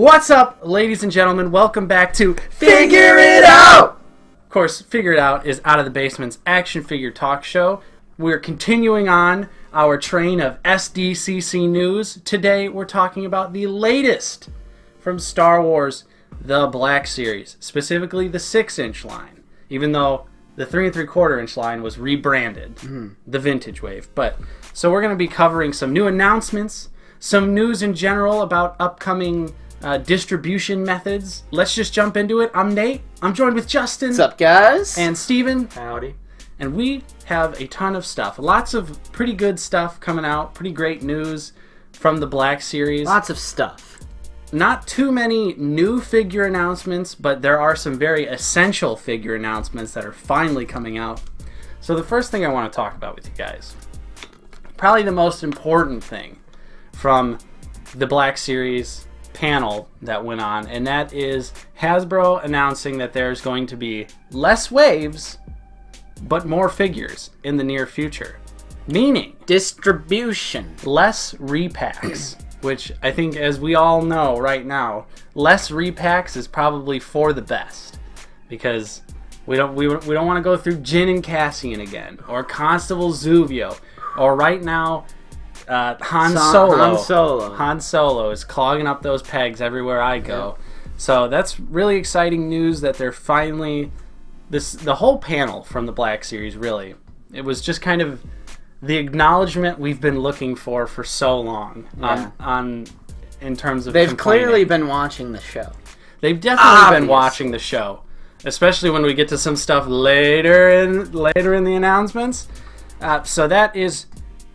What's up, ladies and gentlemen? Welcome back to Figure It Out! Of course, Figure It Out is Out of the Basement's action figure talk show. We're continuing on our train of SDCC news. Today, we're talking about the latest from Star Wars, the Black Series, specifically the 6-inch line, even though the 3 3/4 inch line was rebranded, the Vintage Wave. So we're going to be covering some new announcements, some news in general about upcoming distribution methods. Let's just jump into it. I'm Nate. I'm joined with Justin. What's up, guys? And Steven. Howdy. And we have a ton of stuff. Lots of pretty good stuff coming out. Pretty great news from the Black Series. Lots of stuff. Not too many new figure announcements, but there are some very essential figure announcements that are finally coming out. So the first thing I want to talk about with you guys, probably the most important thing from the Black Series panel that went on, and that is Hasbro announcing that there's going to be less waves but more figures in the near future, meaning distribution, less repacks, which I think, as we all know right now, less repacks is probably for the best, because we don't want to go through Jin and Cassian again, or Constable Zuvio, or right now Han Solo is clogging up those pegs everywhere I go. Yeah. So that's really exciting news that they're finally, the whole panel from the Black Series, really, it was just kind of the acknowledgement we've been looking for so long in terms of they've clearly been watching the show. They've definitely been watching the show, especially when we get to some stuff later in the announcements. So that is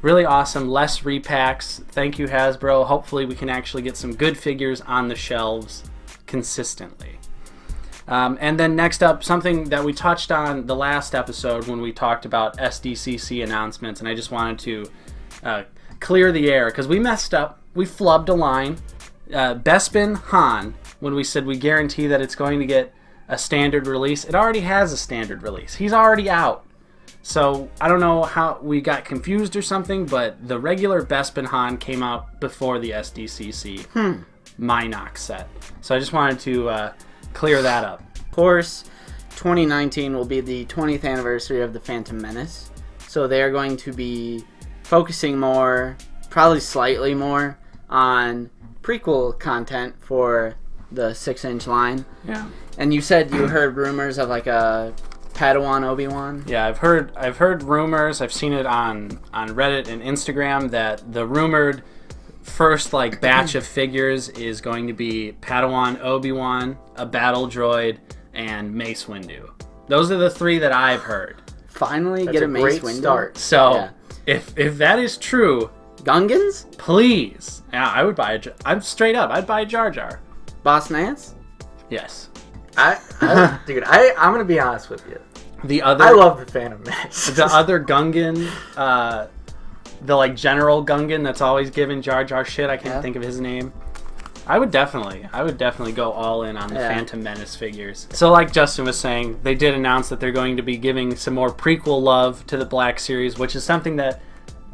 really awesome. Less repacks. Thank you, Hasbro. Hopefully we can actually get some good figures on the shelves consistently. And then next up, something that we touched on the last episode when we talked about SDCC announcements, and I just wanted to clear the air because we messed up. We flubbed a line. Bespin Han, when we said we guarantee that it's going to get a standard release, it already has a standard release. He's already out. So I don't know how we got confused or something, but the regular Bespin Han came out before the SDCC Minox set. So I just wanted to clear that up. Of course, 2019 will be the 20th anniversary of the Phantom Menace. So they are going to be focusing more, probably slightly more, on prequel content for the 6-inch line. Yeah. And you said you heard rumors of like a Padawan Obi-Wan? Yeah, I've heard rumors. I've seen it on Reddit and Instagram that the rumored first batch of figures is going to be Padawan Obi-Wan, a battle droid, and Mace Windu. Those are the three that I've heard. Finally, get a Mace Windu start. So if that is true, Gungans, please. Yeah, I would buy I'm straight up. I'd buy Jar Jar. Boss Nance. Yes. I'm gonna be honest with you. I love the Phantom Menace. The other Gungan, the general Gungan that's always giving Jar Jar shit. I can't think of his name. I would definitely go all in on the Phantom Menace figures. So like Justin was saying, they did announce that they're going to be giving some more prequel love to the Black Series, which is something that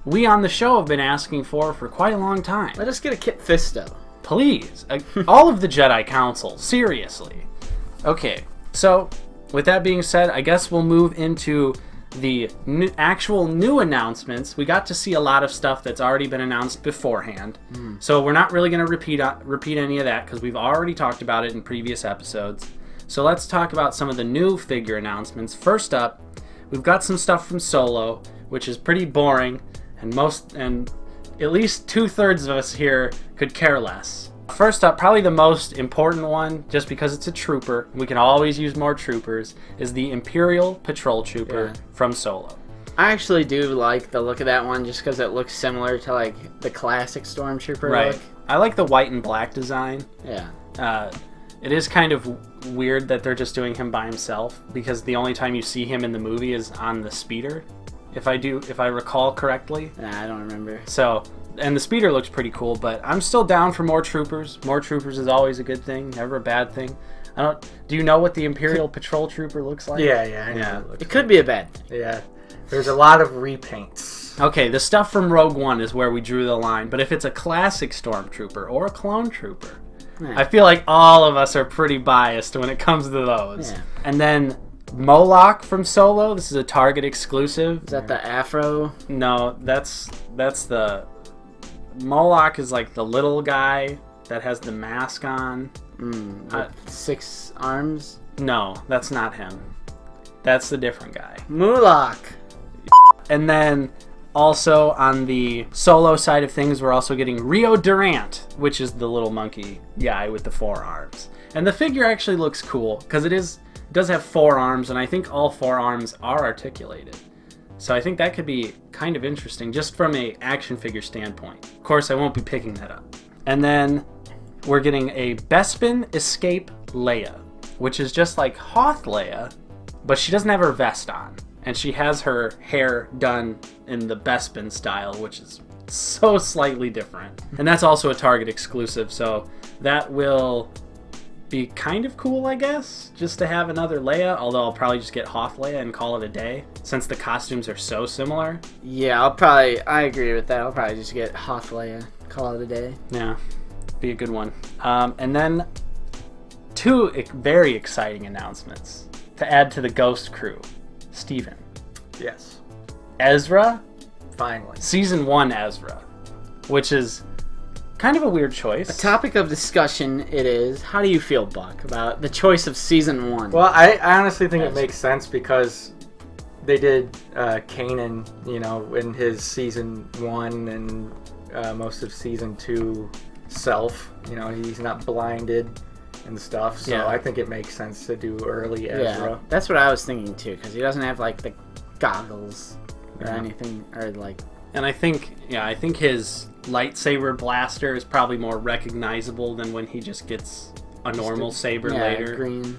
we on the show have been asking for quite a long time. Let us get a Kit Fisto. Please. All of the Jedi Council. Seriously. Okay, so with that being said, I guess we'll move into the actual new announcements. We got to see a lot of stuff that's already been announced beforehand, so we're not really going to repeat any of that because we've already talked about it in previous episodes. So let's talk about some of the new figure announcements. First up, we've got some stuff from Solo, which is pretty boring, and at least 2/3 of us here could care less. First up, probably the most important one, just because it's a trooper, we can always use more troopers, is the Imperial Patrol Trooper from Solo. I actually do like the look of that one just because it looks similar to the classic Stormtrooper look. I like the white and black design. Yeah. It is kind of weird that they're just doing him by himself, because the only time you see him in the movie is on the speeder, if I recall correctly. Nah, I don't remember. So, and the speeder looks pretty cool, but I'm still down for more troopers. More troopers is always a good thing, never a bad thing. Do you know what the Imperial Patrol Trooper looks like? Yeah, I know. It could be a bad thing. Yeah. There's a lot of repaints. Okay, the stuff from Rogue One is where we drew the line, but if it's a classic Stormtrooper or a clone trooper, Yeah. I feel like all of us are pretty biased when it comes to those. Yeah. And then Moloch from Solo. This is a Target exclusive. Is that the Afro? No, that's the Moloch is like the little guy that has the mask on. With 6 arms? No, that's not him. That's the different guy. Mulak. And then also on the Solo side of things, we're also getting Rio Durant, which is the little monkey guy with the 4 arms. And the figure actually looks cool because it does have 4 arms, and I think all 4 arms are articulated. So I think that could be kind of interesting just from a action figure standpoint. Of course, I won't be picking that up. And then we're getting a Bespin Escape Leia, which is just like Hoth Leia, but she doesn't have her vest on. And she has her hair done in the Bespin style, which is so slightly different. And that's also a Target exclusive, so that will be kind of cool, I guess, just to have another Leia, although I'll probably just get Hoth Leia and call it a day, since the costumes are so similar. Yeah, I agree with that. I'll probably just get Hoth Leia, call it a day. Yeah, be a good one. And then 2 very exciting announcements to add to the Ghost crew. Steven. Yes. Ezra, Finally. Season 1 Ezra, which is kind of a weird choice. A topic of discussion it is. How do you feel, Buck, about the choice of Season 1? Well, I honestly think it makes sense because they did Kanan, in his Season 1 and most of Season 2 self. He's not blinded and stuff, so I think it makes sense to do early Ezra. Yeah, that's what I was thinking too, because he doesn't have like the goggles or anything, or like. And I think his lightsaber blaster is probably more recognizable than when he just gets a normal saber later. Green.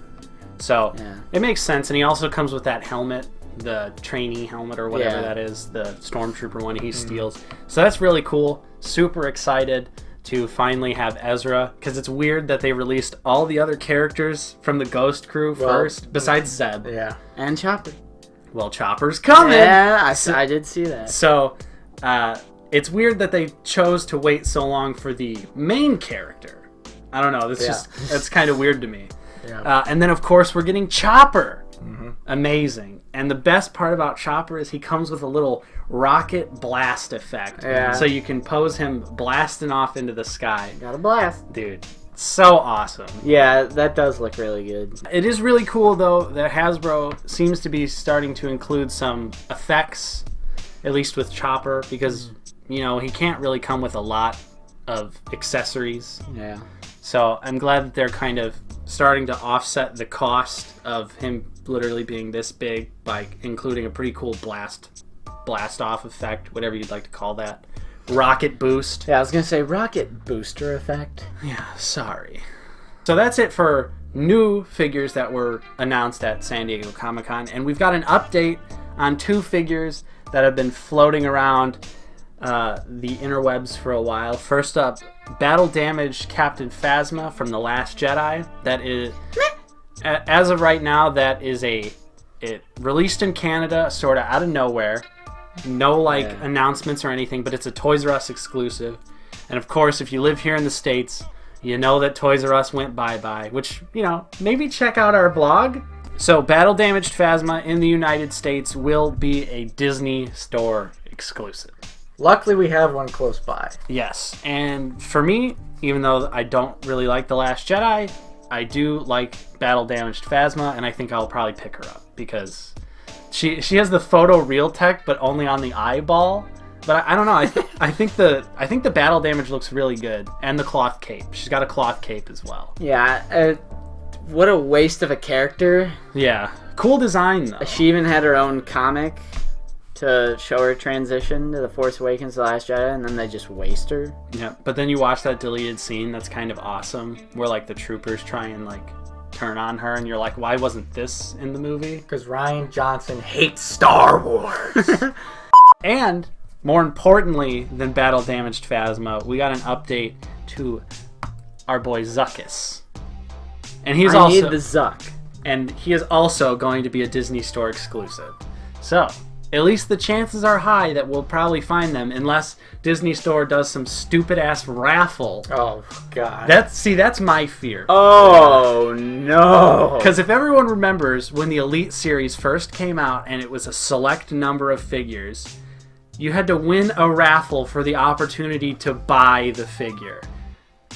So it makes sense, and he also comes with that helmet, the trainee helmet or whatever that is, the stormtrooper one he steals. So that's really cool. Super excited to finally have Ezra, because it's weird that they released all the other characters from the Ghost crew first, besides Zeb. Yeah. And Chopper. Well, Chopper's coming! Yeah, I did see that. So, it's weird that they chose to wait so long for the main character. I don't know, that's kind of weird to me. Yeah. And then, of course, we're getting Chopper. Mm-hmm. Amazing. And the best part about Chopper is he comes with a little rocket blast effect. Yeah. So you can pose him blasting off into the sky. Got a blast. Dude, so awesome. Yeah, that does look really good. It is really cool, though, that Hasbro seems to be starting to include some effects, at least with Chopper, because, he can't really come with a lot of accessories. Yeah. So I'm glad that they're kind of starting to offset the cost of him literally being this big by including a pretty cool blast off effect, whatever you'd like to call that. Rocket boost. Yeah, I was going to say rocket booster effect. Yeah, sorry. So that's it for new figures that were announced at San Diego Comic-Con, and we've got an update on 2 figures that have been floating around the interwebs for a while. First up, battle damaged Captain Phasma from The Last Jedi. That is, as of right now, that is it released in Canada, sort of out of nowhere. No announcements or anything, but it's a Toys R Us exclusive. And of course, if you live here in the States, you know that Toys R Us went bye-bye, which, maybe check out our blog. So, battle damaged Phasma in the United States will be a Disney Store exclusive. Luckily, we have one close by. Yes, and for me, even though I don't really like The Last Jedi, I do like battle damaged Phasma, and I think I'll probably pick her up because she has the photo real tech, but only on the eyeball. But I don't know. I think the battle damage looks really good, and the cloth cape. She's got a cloth cape as well. Yeah. What a waste of a character. Yeah, cool design though. She even had her own comic to show her transition to The Force Awakens, The Last Jedi, and then they just waste her. Yeah, but then you watch that deleted scene that's kind of awesome, where the troopers try and turn on her, and you're like, why wasn't this in the movie? Because Rian Johnson hates Star Wars. And more importantly than battle damaged Phasma, we got an update to our boy Zuckus, and he's need the Zuck, and he is also going to be a Disney Store exclusive. So at least the chances are high that we'll probably find them, unless Disney Store does some stupid ass raffle. Oh God. That's my fear. Oh no! Because if everyone remembers when the Elite series first came out and it was a select number of figures, you had to win a raffle for the opportunity to buy the figure.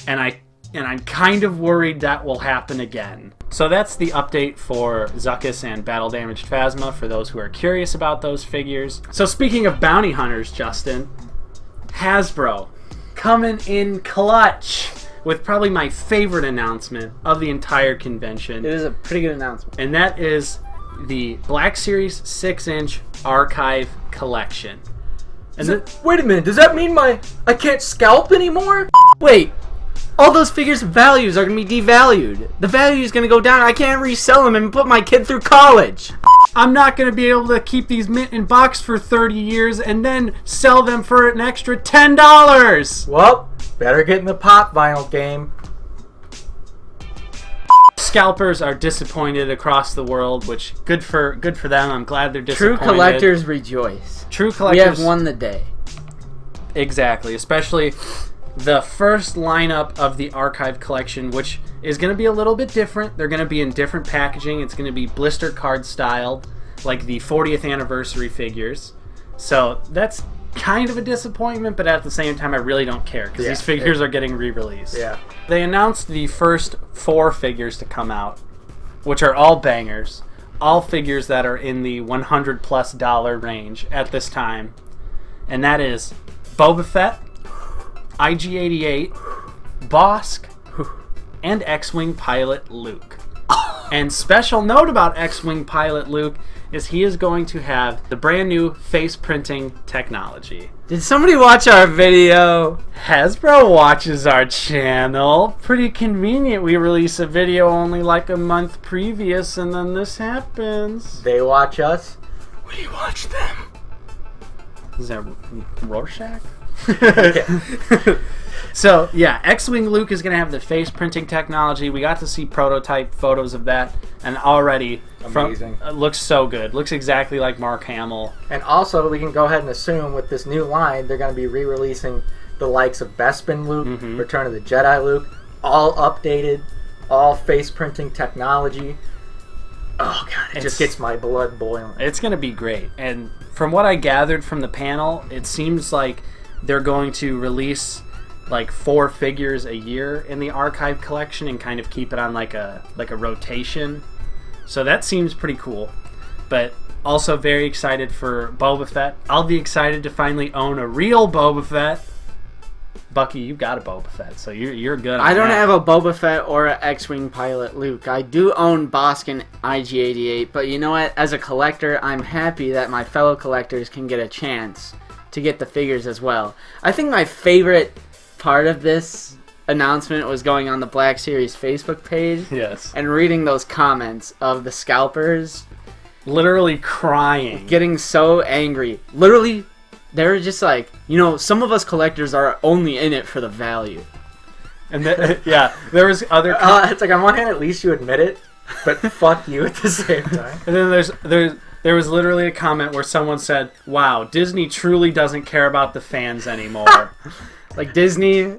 And I'm kind of worried that will happen again. So that's the update for Zuckuss and Battle Damaged Phasma for those who are curious about those figures. So speaking of bounty hunters, Justin, Hasbro coming in clutch with probably my favorite announcement of the entire convention. It is a pretty good announcement. And that is the Black Series 6-inch Archive Collection. And wait a minute, does that mean I can't scalp anymore? Wait, all those figures' values are going to be devalued. The value is going to go down. I can't resell them and put my kid through college. I'm not going to be able to keep these mint in box for 30 years and then sell them for an extra $10. Well, better get in the pop vinyl game. Scalpers are disappointed across the world, which good for them. I'm glad they're disappointed. True collectors rejoice. True collectors. We have won the day. Exactly, especially the first lineup of the Archive Collection, which is going to be a little bit different. They're going to be in different packaging. It's going to be blister card styled, like the 40th anniversary figures. So that's kind of a disappointment, but at the same time, I really don't care because these figures are getting re-released. Yeah. They announced the first 4 figures to come out, which are all bangers. All figures that are in the $100+ range at this time. And that is Boba Fett, IG-88, Bosk, and X-Wing pilot Luke. And special note about X-Wing pilot Luke is he is going to have the brand new face printing technology. Did somebody watch our video? Hasbro watches our channel. Pretty convenient. We release a video only like a month previous and then this happens. They watch us. We watch them. Is that Rorschach? So, yeah, X-Wing Luke is going to have the face printing technology. We got to see prototype photos of that, and already amazing. Looks so good. Looks exactly like Mark Hamill. And also, we can go ahead and assume with this new line, they're going to be re-releasing the likes of Bespin Luke, Return of the Jedi Luke, all updated, all face printing technology. Oh, God, it just gets my blood boiling. It's going to be great. And from what I gathered from the panel, it seems like they're going to release like 4 figures a year in the Archive Collection and kind of keep it on like a rotation. So that seems pretty cool. But also very excited for Boba Fett. I'll be excited to finally own a real Boba Fett. Bucky, you've got a Boba Fett, so you're good on I don't that. have a Boba Fett or an X-Wing pilot Luke. I do own Bosk and IG-88, but you know what? As a collector, I'm happy that my fellow collectors can get a chance to get the figures as well. I think my favorite part of this announcement was going on the Black Series Facebook page and reading those comments of the scalpers literally crying, getting so angry. Literally, they were just like, you know, some of us collectors are only in it for the value. And there was other it's like on one hand at least you admit it, but fuck you at the same time. And then there was literally a comment where someone said, "Wow, Disney truly doesn't care about the fans anymore." Like Disney,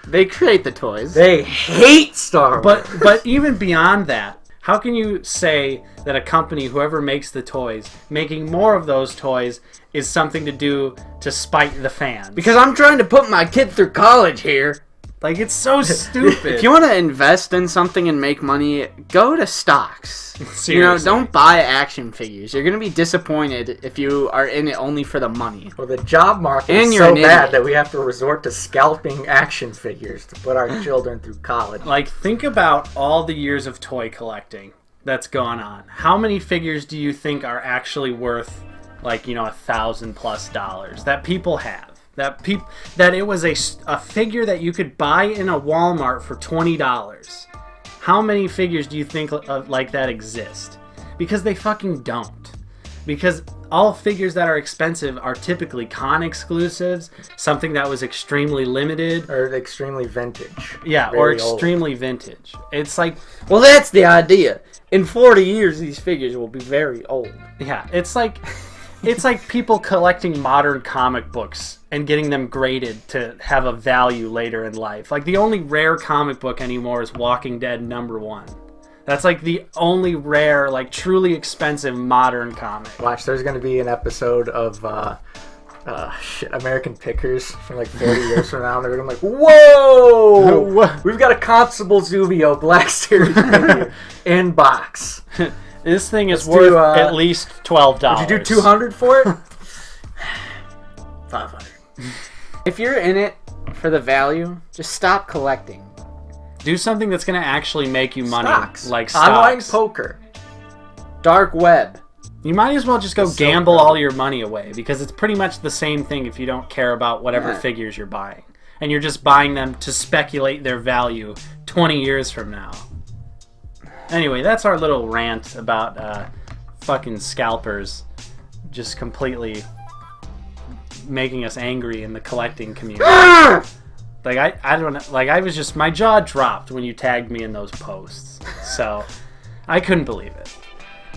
they create the toys. They hate Star Wars. But even beyond that, how can you say that a company, whoever makes the toys, making more of those toys is something to do to spite the fans? Because I'm trying to put my kid through college here. Like, it's so stupid. If you want to invest in something and make money, go to stocks. Seriously. You know, don't buy action figures. You're going to be disappointed if you are in it only for the money. Well, the job market is so bad that we have to resort to scalping action figures to put our children through college. Like, think about all the years of toy collecting that's gone on. How many figures do you think are actually worth, like, you know, $1,000+ that people have? That it was a figure that you could buy in a Walmart for $20. How many figures do you think like that exist? Because they fucking don't. Because all figures that are expensive are typically con exclusives, something that was extremely limited. Or extremely vintage. Yeah, or extremely vintage. It's like... Well, that's the idea. In 40 years, these figures will be very old. Yeah, it's like... It's like people collecting modern comic books and getting them graded to have a value later in life. Like, the only rare comic book anymore is Walking Dead #1. That's like the only rare, like, truly expensive modern comic. Watch, there's going to be an episode of American Pickers from like 40 years from now, and they're going to be like, whoa! We've got a Constable Zuvio Black Series in box. This thing is worth at least $12. Would you do 200 for it? 500. If you're in it for the value, just stop collecting. Do something that's going to actually make you money. Stocks. Like stocks. Online poker. Dark web. You might as well just go gamble all your money away, because it's pretty much the same thing if you don't care about whatever figures you're buying. And you're just buying them to speculate their value 20 years from now. Anyway, that's our little rant about fucking scalpers just completely making us angry in the collecting community. Like, I don't know, like, I was just, my jaw dropped when you tagged me in those posts. So, I couldn't believe it.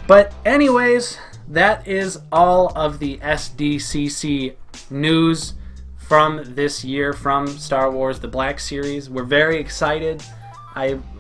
But anyways, that is all of the SDCC news from this year from Star Wars The Black Series. We're very excited.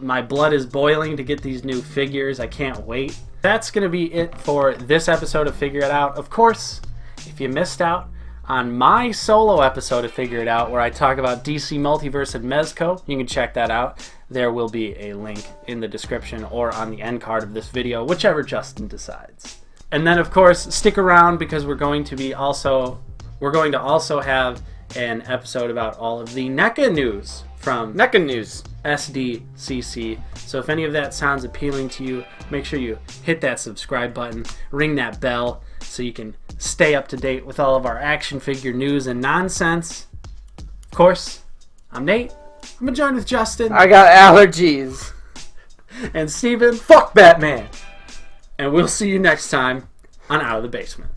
My blood is boiling to get these new figures. I can't wait. That's going to be it for this episode of Figure It Out. Of course, if you missed out on my solo episode of Figure It Out, where I talk about DC Multiverse and Mezco, you can check that out. There will be a link in the description or on the end card of this video, whichever Justin decides. And then, of course, stick around, because we're going to also have an episode about all of the NECA news from SDCC. So if any of that sounds appealing to you, make sure you hit that subscribe button, ring that bell, so you can stay up to date with all of our action figure news and nonsense. Of course, I'm Nate. I'm gonna join with Justin. I got allergies. And Steven. Fuck Batman. And we'll see you next time on Out of the Basement.